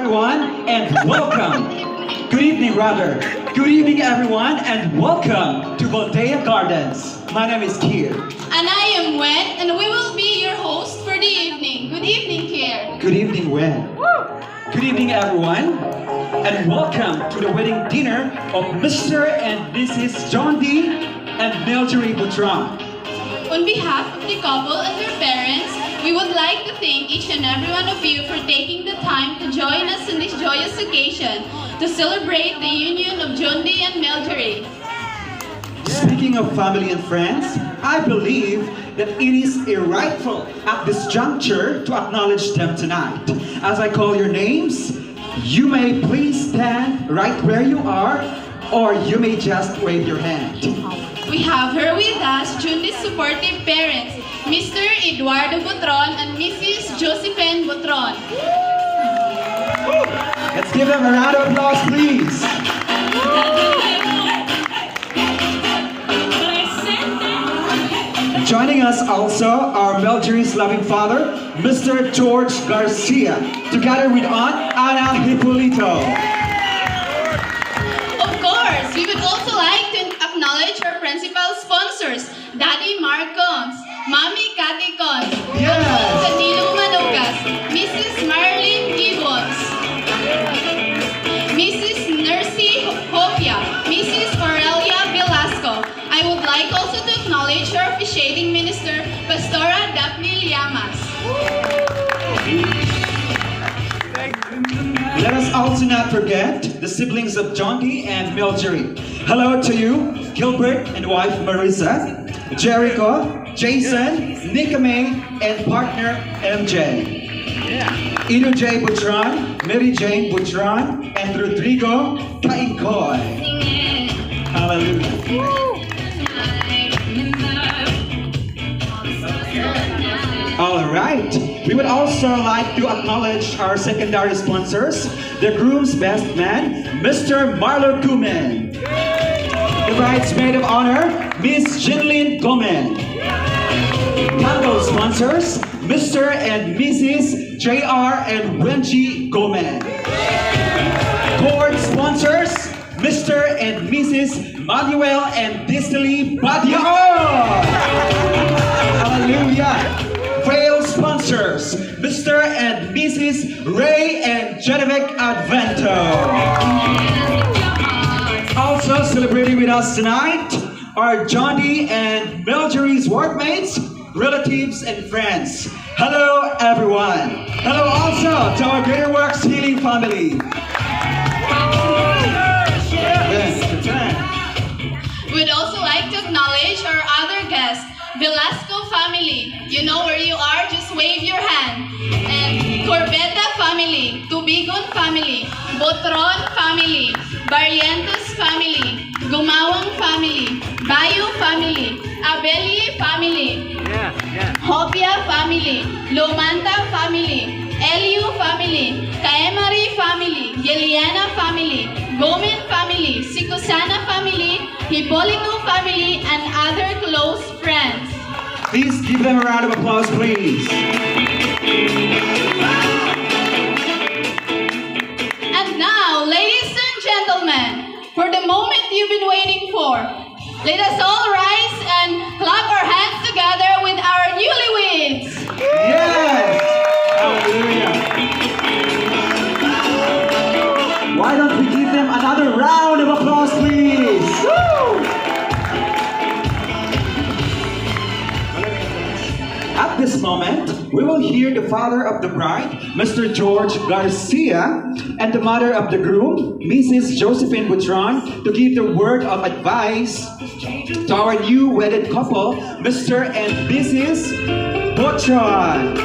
everyone, and welcome. Good evening, rather. Good evening, everyone, and welcome to Voltaire Gardens. My name is Kier. And I am Wen, and we will be your host for the evening. Good evening, Kier. Good evening, Wen. Good evening, everyone, and welcome to the wedding dinner of Mr. and Mrs. John D. and Marjorie Butron. On behalf of the couple and their parents, we would like to thank each and every one of you for taking the time to join us on this joyous occasion to celebrate the union of John D. and Marjorie. Speaking of family and friends, I believe that it is rightful at this juncture to acknowledge them tonight. As I call your names, you may please stand right where you are, or you may just wave your hand. We have here with us Jundi's supportive parents, Mr. Eduardo Butron and Mrs. Josephine Butron. Let's give them a round of applause, please. Joining us also are Marjorie's loving father, Mr. George Garcia, together with Aunt Ana Hipolito. Of course, we would also like to acknowledge our principal sponsors, Daddy Marcons, Mommy Cathy Cons, Uncle Danilo Manugas, Mrs. Marilyn Gibbons, Mrs. Nercy Hopia, Mrs. Aurelia Velasco. I would like also to acknowledge our officiating minister, Pastora Daphne Llamas. Let us also not forget the siblings of John D. and Marjorie. Hello to you, Gilbert and wife Marissa, Jericho, Jason, Nika May, and partner MJ. Ino J. Butron, Mary Jane Butron, and Rodrigo Kainkoy. Hallelujah. All right. We would also like to acknowledge our secondary sponsors, the groom's best man, Mr. Marlo Kuman. The bridesmaid of honor, Miss Jinlin Gomez. Candle sponsors, Mr. and Mrs. JR and Wenji Gomez. Cord sponsors, Mr. and Mrs. Manuel and Distally Badio. Hallelujah. Veil sponsors, Mr. and Mrs. Ray and Genevieve Advento. Also celebrating with us tonight are John D. and Marjorie's workmates, relatives, and friends. Hello, everyone. Hello also to our Greater Works Healing family. We'd also like to acknowledge our other guests, Velasco family. You know where you are, just wave your hand. And Corbeta family, Tubigon family, Botron family, Barrientos family, Gumawang family, Bayo family, Abeli family, Hopia family, Lomanta family, Eliu family, Kaemari family, Yeliana family, Gomen family, Sikusana family, Hipolito family, and other close friends. Please give them a round of applause, please. And now, ladies and gentlemen, for the moment you've been waiting for, let us all rise and clap our hands together with our newlyweds. Yes! Hallelujah! Why don't we give them another round of applause, please? Woo! At this moment, we will hear the father of the bride, Mr. George Garcia, and the mother of the groom, Mrs. Josephine Butron, to give the word of advice to our new wedded couple, Mr. and Mrs. Butron.